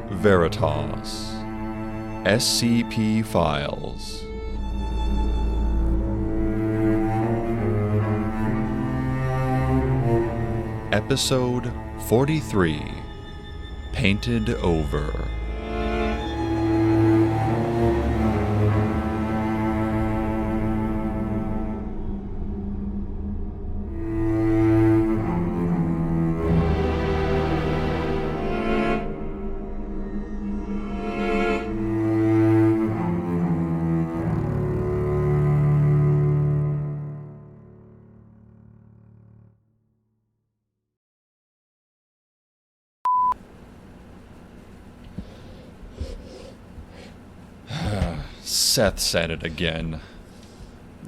Veritas. SCP Files. Episode 43. Painted Over. Seth said it again.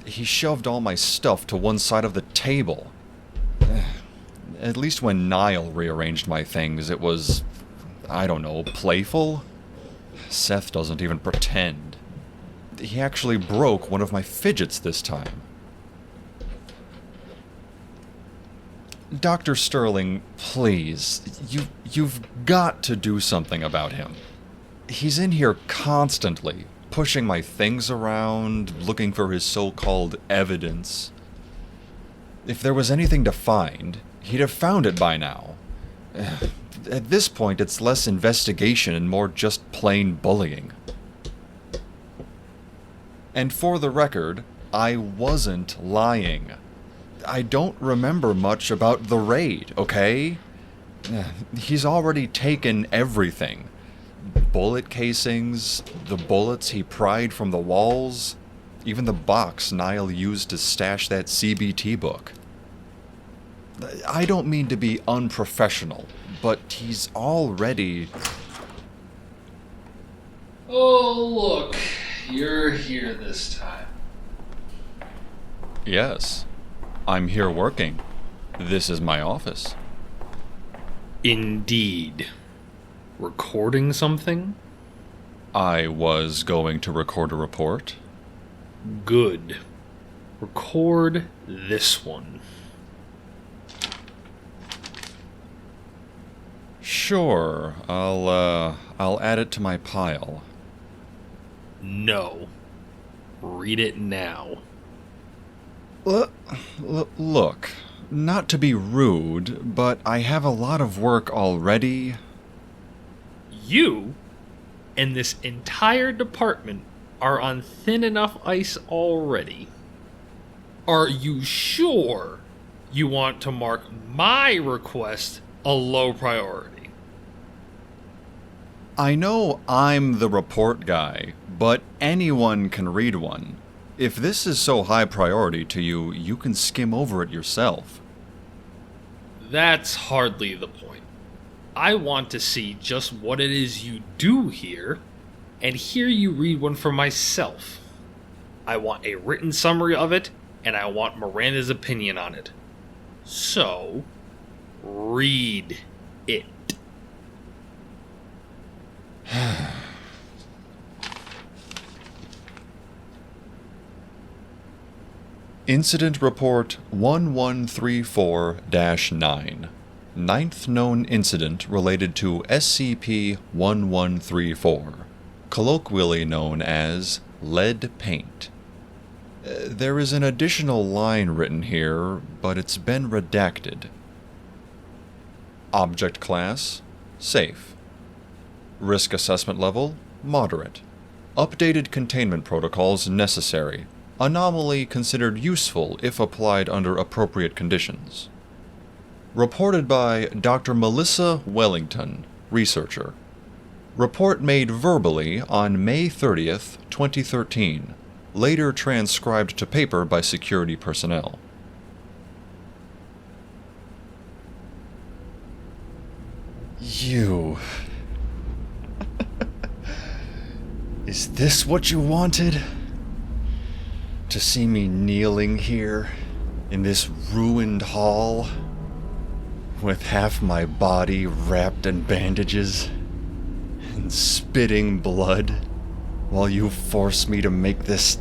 He shoved all my stuff to one side of the table. At least when Niall rearranged my things, it was, I don't know, playful? Seth doesn't even pretend. He actually broke one of my fidgets this time. Dr. Sterling, please, you've got to do something about him. He's in here constantly, pushing my things around, looking for his so-called evidence. If there was anything to find, he'd have found it by now. At this point, it's less investigation and more just plain bullying. And for the record, I wasn't lying. I don't remember much about the raid, okay? He's already taken everything. Bullet casings, the bullets he pried from the walls, even the box Niall used to stash that CBT book. I don't mean to be unprofessional, but he's already... Oh, look, you're here this time. Yes, I'm here working. This is my office. Indeed. Recording something? I was going to record a report. Good. Record this one. Sure, I'll add it to my pile. No. Read it now. Look, not to be rude, but I have a lot of work already. You and this entire department are on thin enough ice already. Are you sure you want to mark my request a low priority? I know I'm the report guy, but anyone can read one. If this is so high priority to you, you can skim over it yourself. That's hardly the point. I want to see just what it is you do here, and hear you read one for myself. I want a written summary of it, and I want Miranda's opinion on it. So, read it. Incident Report 1134-9. Ninth known incident related to SCP-1134, colloquially known as lead paint. There is an additional line written here, but it's been redacted. Object class, safe. Risk assessment level, moderate. Updated containment protocols necessary. Anomaly considered useful if applied under appropriate conditions. Reported by Dr. Melissa Wellington, researcher. Report made verbally on May 30th, 2013, later transcribed to paper by security personnel. You... Is this what you wanted? To see me kneeling here, in this ruined hall? With half my body wrapped in bandages and spitting blood while you force me to make this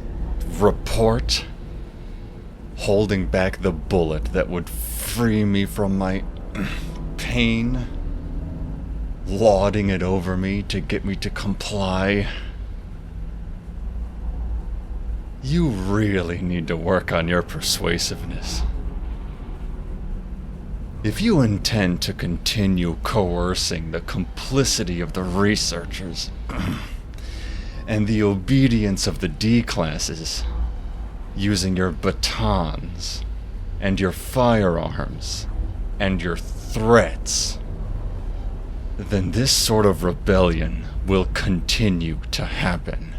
report, holding back the bullet that would free me from my pain. lauding it over me to get me to comply. You really need to work on your persuasiveness. If you intend to continue coercing the complicity of the researchers and the obedience of the D-classes, using your batons and your firearms and your threats, then this sort of rebellion will continue to happen.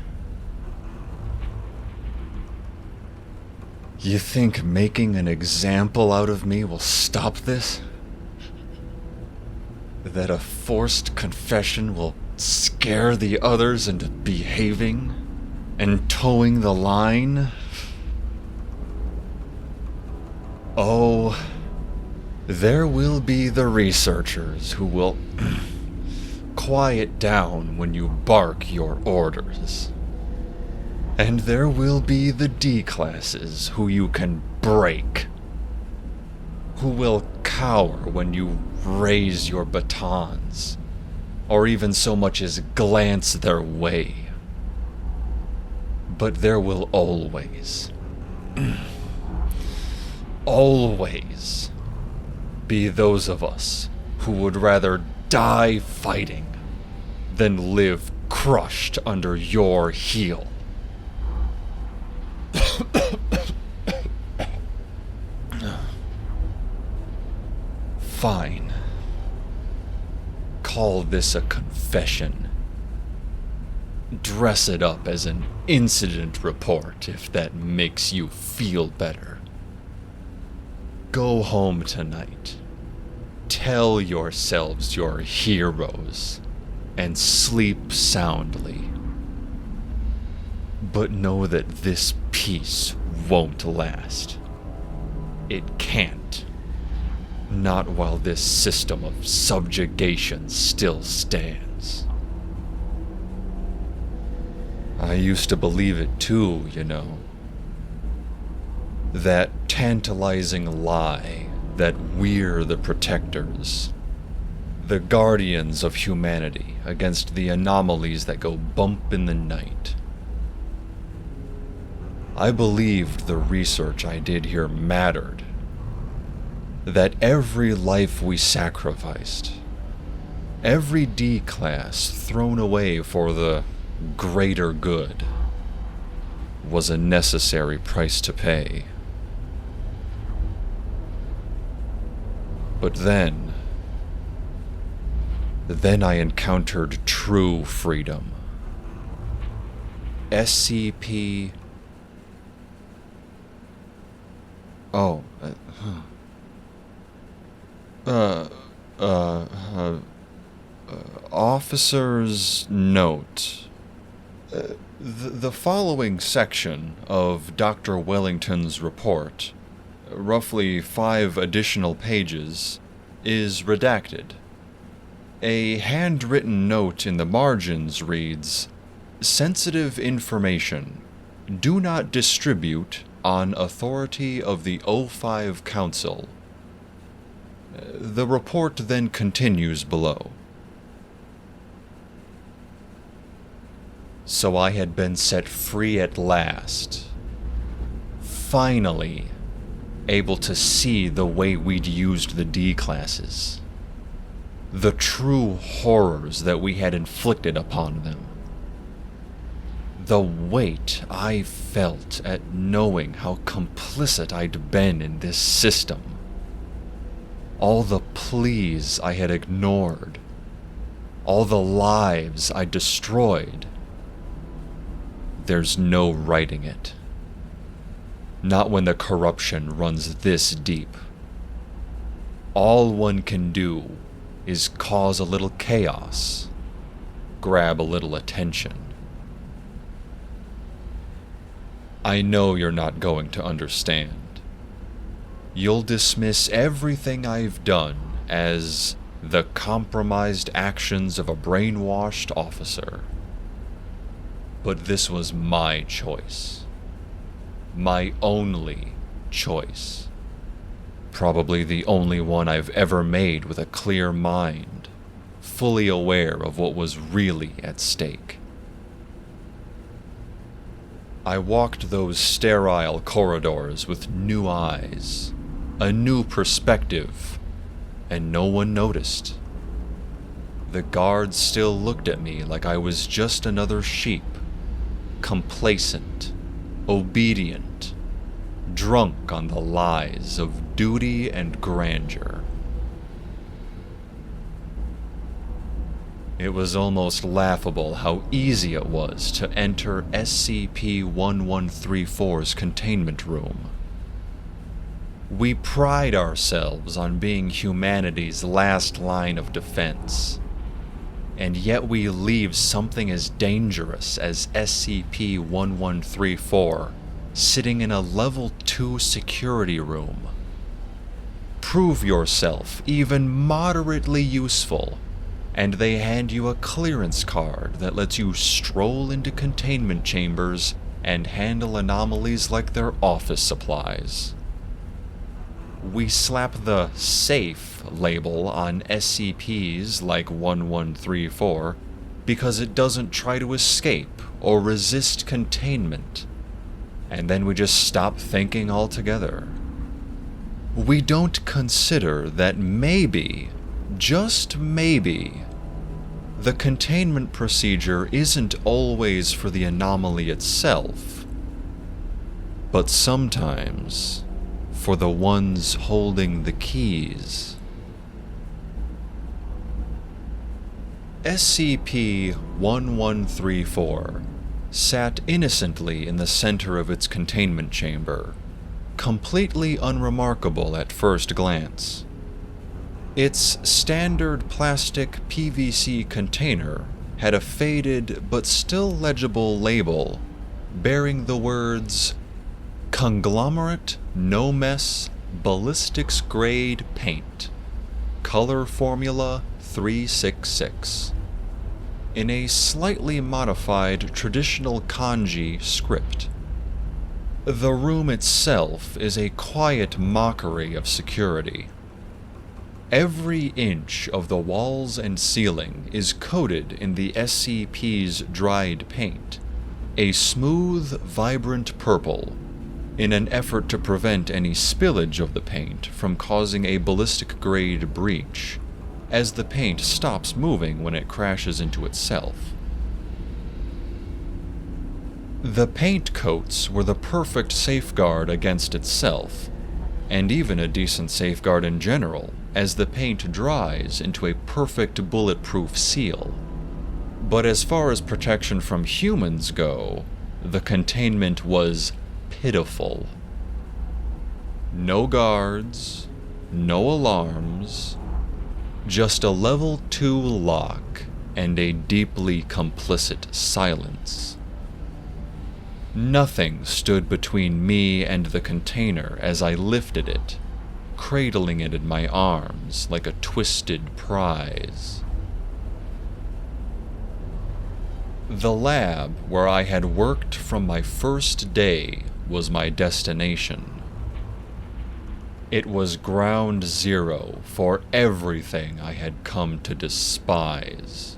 You think making an example out of me will stop this? That a forced confession will scare the others into behaving and towing the line? Oh, there will be the researchers who will quiet down when you bark your orders. And there will be the D-classes who you can break, who will cower when you raise your batons, or even so much as glance their way. But there will always be those of us who would rather die fighting than live crushed under your heel. Fine. Call this a confession. Dress it up as an incident report if that makes you feel better. Go home tonight. Tell yourselves you're heroes and sleep soundly. But know that this peace won't last. It can't. Not while this system of subjugation still stands. I used to believe it too, you know. That tantalizing lie that we're the protectors, the guardians of humanity against the anomalies that go bump in the night. I believed the research I did here mattered. That every life we sacrificed, every D-class thrown away for the greater good, was a necessary price to pay. But then I encountered true freedom. SCP... Oh, Officer's note. The following section of Dr. Wellington's report, roughly 5 additional pages, is redacted. A handwritten note in the margins reads, "Sensitive information. Do not distribute on authority of the O5 Council." The report then continues below. So I had been set free at last. Finally, able to see the way we'd used the D-classes. The true horrors that we had inflicted upon them. The weight I felt at knowing how complicit I'd been in this system. All the pleas I had ignored. All the lives I destroyed. There's no righting it. Not when the corruption runs this deep. All one can do is cause a little chaos, grab a little attention. I know you're not going to understand. You'll dismiss everything I've done as the compromised actions of a brainwashed officer. But this was my choice. My only choice. Probably the only one I've ever made with a clear mind. fully aware of what was really at stake. I walked those sterile corridors with new eyes, a new perspective, and no one noticed. The guards still looked at me like I was just another sheep, complacent, obedient, drunk on the lies of duty and grandeur. It was almost laughable how easy it was to enter SCP-1134's containment room. We pride ourselves on being humanity's last line of defense, and yet we leave something as dangerous as SCP-1134 sitting in a Level 2 security room. Prove yourself even moderately useful, and they hand you a clearance card that lets you stroll into containment chambers and handle anomalies like they're office supplies. We slap the safe label on SCPs like 1134 because it doesn't try to escape or resist containment, and then we just stop thinking altogether. We don't consider that maybe, just maybe, the containment procedure isn't always for the anomaly itself, but sometimes for the ones holding the keys. SCP-1134 sat innocently in the center of its containment chamber, completely unremarkable at first glance. Its standard plastic PVC container had a faded but still legible label bearing the words Conglomerate No Mess Ballistics Grade Paint, Color Formula 366, in a slightly modified traditional kanji script. The room itself is a quiet mockery of security. Every inch of the walls and ceiling is coated in the SCP's dried paint, a smooth, vibrant purple, in an effort to prevent any spillage of the paint from causing a ballistic-grade breach, as the paint stops moving when it crashes into itself. The paint coats were the perfect safeguard against itself, and even a decent safeguard in general, as the paint dries into a perfect bulletproof seal. But as far as protection from humans go, the containment was pitiful. No guards, no alarms, just a Level 2 lock and a deeply complicit silence. Nothing stood between me and the container as I lifted it, cradling it in my arms like a twisted prize. The lab where I had worked from my first day was my destination. It was ground zero for everything I had come to despise.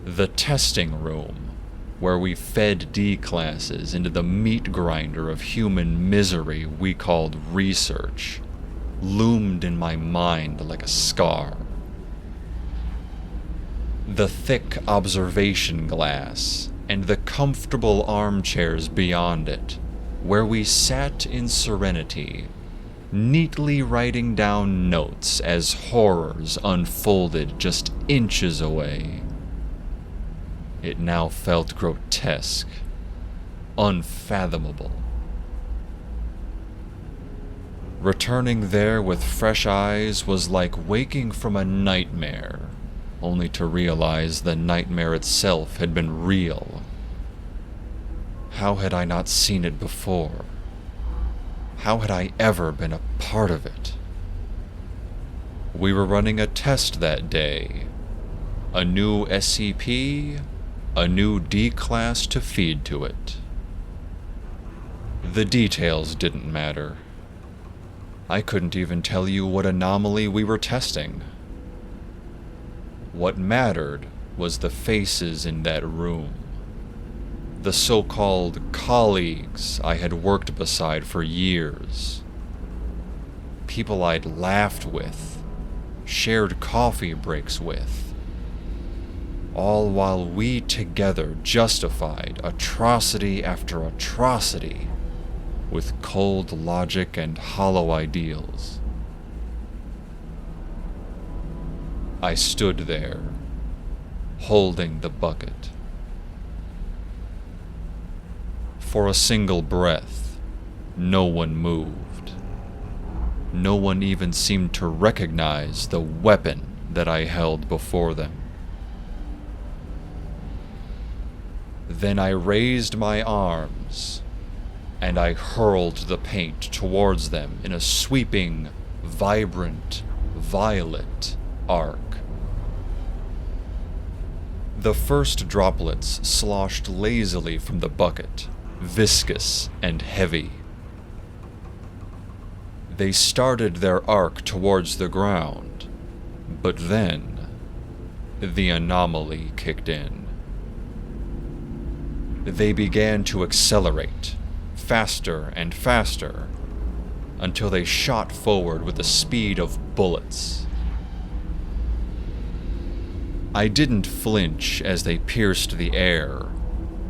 The testing room, where we fed D-classes into the meat grinder of human misery we called research, loomed in my mind like a scar. The thick observation glass and the comfortable armchairs beyond it, where we sat in serenity, neatly writing down notes as horrors unfolded just inches away. It now felt grotesque, unfathomable. Returning there with fresh eyes was like waking from a nightmare, only to realize the nightmare itself had been real. How had I not seen it before? How had I ever been a part of it? We were running a test that day. A new SCP, a new D-class to feed to it. The details didn't matter. I couldn't even tell you what anomaly we were testing. What mattered was the faces in that room. The so-called colleagues I had worked beside for years. People I'd laughed with, shared coffee breaks with. All while we together justified atrocity after atrocity with cold logic and hollow ideals. I stood there, holding the bucket. For a single breath, no one moved. No one even seemed to recognize the weapon that I held before them. Then I raised my arms, and I hurled the paint towards them in a sweeping, vibrant, violet arc. The first droplets sloshed lazily from the bucket, viscous and heavy. They started their arc towards the ground, but then the anomaly kicked in. They began to accelerate, faster and faster, until they shot forward with the speed of bullets. I didn't flinch as they pierced the air,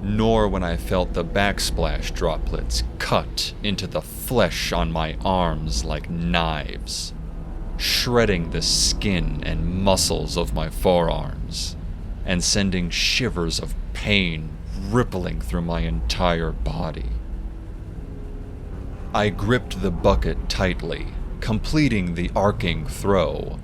nor when I felt the backsplash droplets cut into the flesh on my arms like knives, shredding the skin and muscles of my forearms, and sending shivers of pain rippling through my entire body. I gripped the bucket tightly, completing the arcing throw,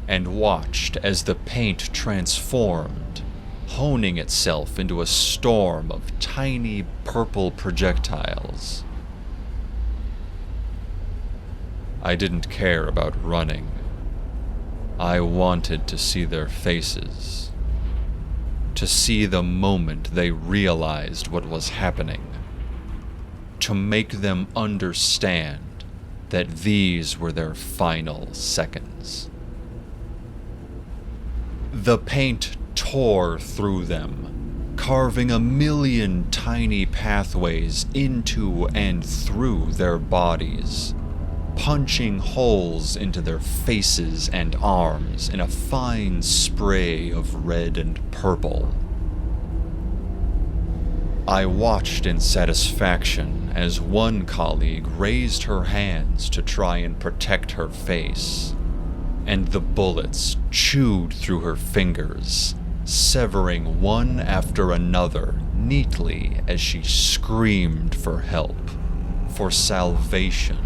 and watched as the paint transformed, honing itself into a storm of tiny purple projectiles. I didn't care about running. I wanted to see their faces, to see the moment they realized what was happening, to make them understand that these were their final seconds. The paint tore through them, carving a million tiny pathways into and through their bodies, punching holes into their faces and arms in a fine spray of red and purple. I watched in satisfaction as one colleague raised her hands to try and protect her face, and the bullets chewed through her fingers, severing one after another neatly as she screamed for help, for salvation.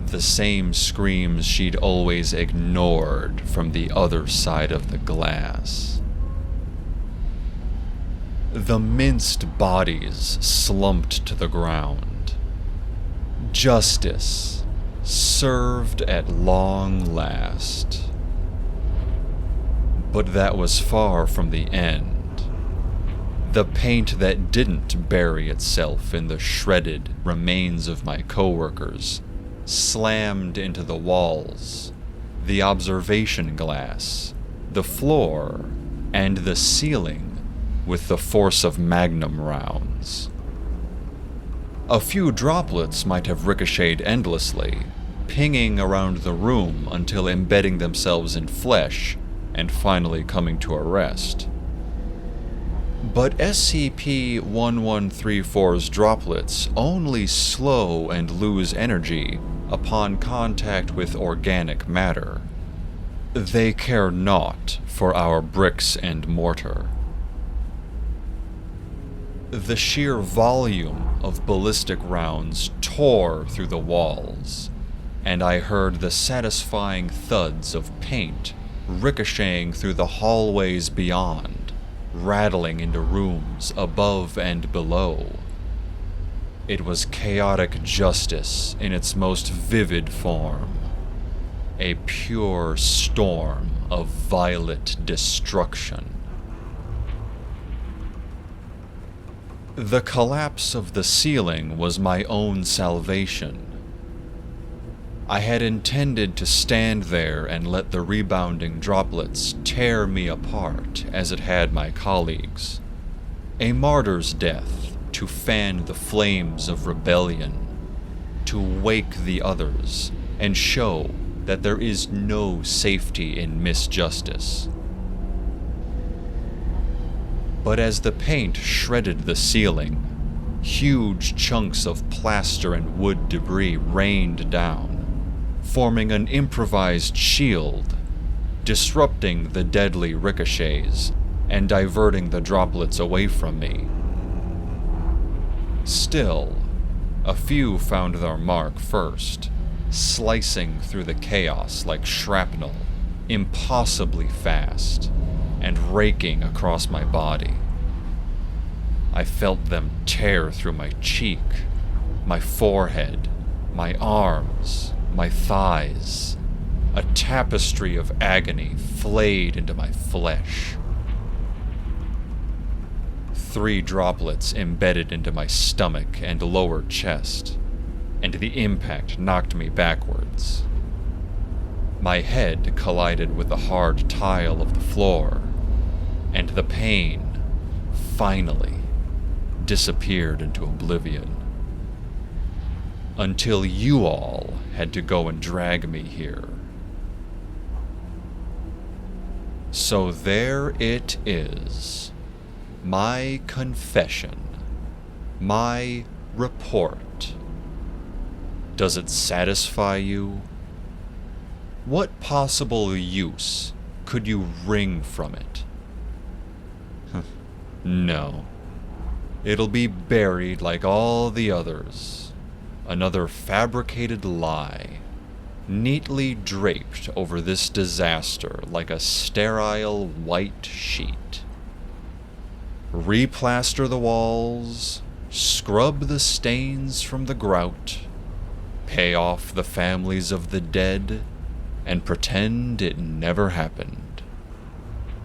The same screams she'd always ignored from the other side of the glass. The minced bodies slumped to the ground. Justice served at long last. But that was far from the end. The paint that didn't bury itself in the shredded remains of my coworkers slammed into the walls, the observation glass, the floor, and the ceiling with the force of magnum rounds. A few droplets might have ricocheted endlessly, pinging around the room until embedding themselves in flesh and finally coming to a rest. But SCP-1134's droplets only slow and lose energy upon contact with organic matter. They care naught for our bricks and mortar. The sheer volume of ballistic rounds tore through the walls, and I heard the satisfying thuds of paint ricocheting through the hallways beyond, rattling into rooms above and below. It was chaotic justice in its most vivid form, a pure storm of violet destruction. The collapse of the ceiling was my own salvation. I had intended to stand there and let the rebounding droplets tear me apart as it had my colleagues. A martyr's death to fan the flames of rebellion, to wake the others and show that there is no safety in misjustice. But as the paint shredded the ceiling, huge chunks of plaster and wood debris rained down, forming an improvised shield, disrupting the deadly ricochets and diverting the droplets away from me. Still, a few found their mark first, slicing through the chaos like shrapnel, impossibly fast, and raking across my body. I felt them tear through my cheek, my forehead, my arms, my thighs. A tapestry of agony flayed into my flesh. 3 droplets embedded into my stomach and lower chest, and the impact knocked me backwards. My head collided with the hard tile of the floor, and the pain, finally, disappeared into oblivion. Until you all had to go and drag me here. So there it is. My confession. My report. Does it satisfy you? What possible use could you wring from it? No. It'll be buried like all the others. Another fabricated lie, neatly draped over this disaster like a sterile white sheet. Replaster the walls, scrub the stains from the grout, pay off the families of the dead, and pretend it never happened.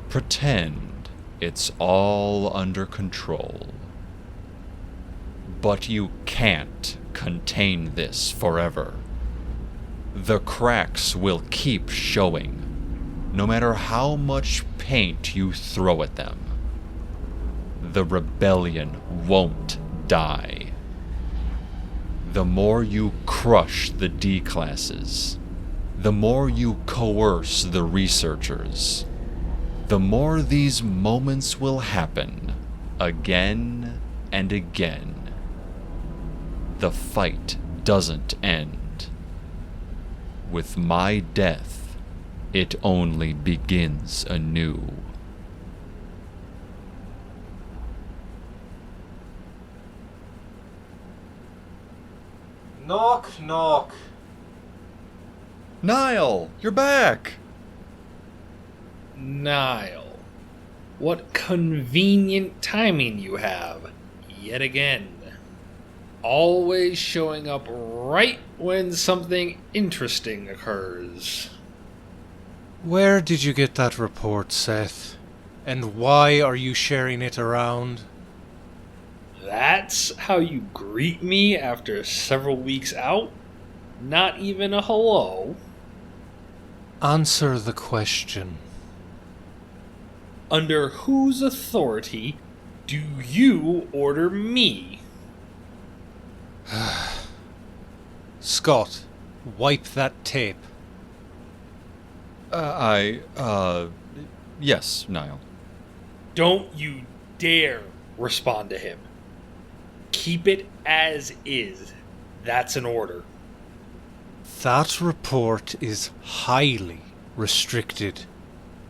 Pretend it's all under control. But you can't contain this forever. The cracks will keep showing, no matter how much paint you throw at them. The rebellion won't die. The more you crush the D-classes, the more you coerce the researchers, the more these moments will happen again and again. The fight doesn't end. With my death, it only begins anew. Knock, knock. Niall, you're back! Niall, what convenient timing you have, yet again. Always showing up right when something interesting occurs. Where did you get that report, Seth? And why are you sharing it around? That's how you greet me after several weeks out? Not even a hello? Answer the question. Under whose authority do you order me? Scott, wipe that tape. Yes, Niall. Don't you dare respond to him. Keep it as is. That's an order. That report is highly restricted.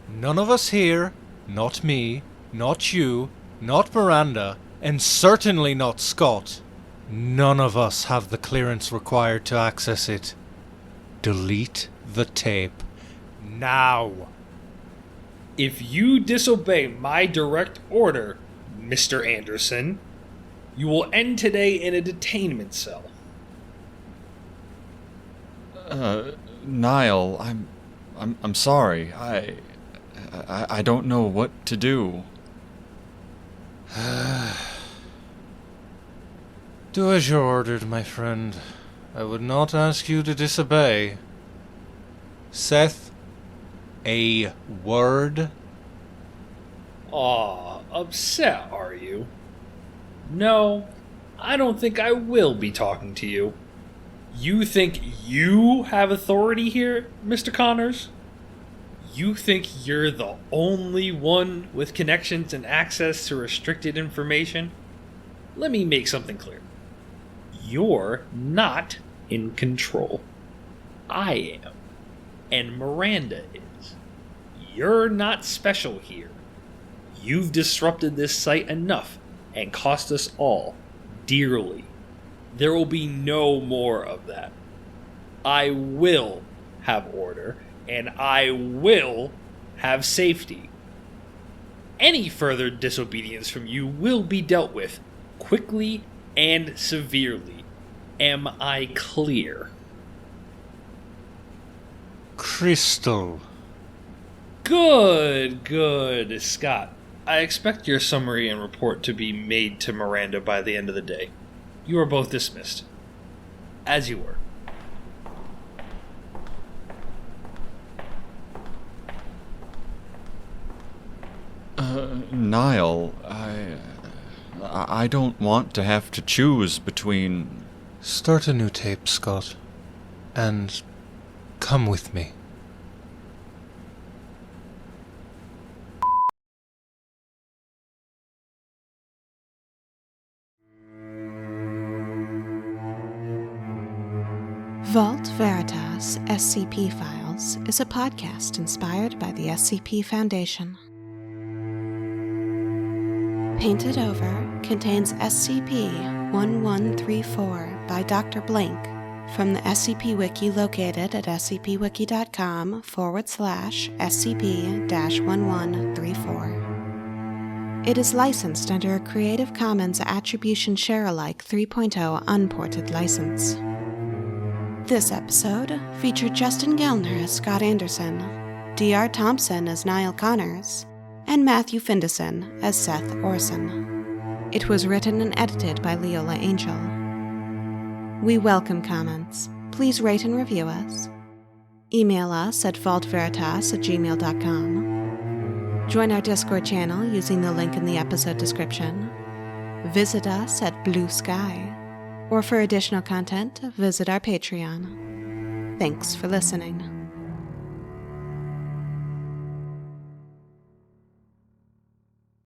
None of us here, not me, not you, not Miranda, and certainly not Scott, none of us have the clearance required to access it. Delete the tape. Now. If you disobey my direct order, Mr. Anderson, you will end today in a detainment cell. Niall, I'm sorry. I don't know what to do. Do as you're ordered, my friend. I would not ask you to disobey. Seth, a word? Aw, upset are you? No, I don't think I will be talking to you. You think you have authority here, Mr. Connors? You think you're the only one with connections and access to restricted information? Let me make something clear. You're not in control. I am. And Miranda is. You're not special here. You've disrupted this site enough and cost us all dearly. There will be no more of that. I will have order, and I will have safety. Any further disobedience from you will be dealt with quickly and severely. Am I clear? Crystal. Good, Scott. I expect your summary and report to be made to Miranda by the end of the day. You are both dismissed. As you were. Niall, I don't want to have to choose between... Start a new tape, Scott. And come with me. Vault Veritas SCP Files is a podcast inspired by the SCP Foundation. Painted Over contains SCP-1134 by Dr. Blink from the SCP Wiki located at scpwiki.com/SCP-1134. It is licensed under a Creative Commons Attribution Share-alike 3.0 unported license. This episode featured Justin Gellner as Scott Anderson, D.R. Thompson as Niall Connors, and Matthew Findison as Seth Orson. It was written and edited by Leola Angel. We welcome comments. Please rate and review us. Email us at vaultveritas@gmail.com. Join our Discord channel using the link in the episode description. Visit us at Blue Sky. Or for additional content, visit our Patreon. Thanks for listening.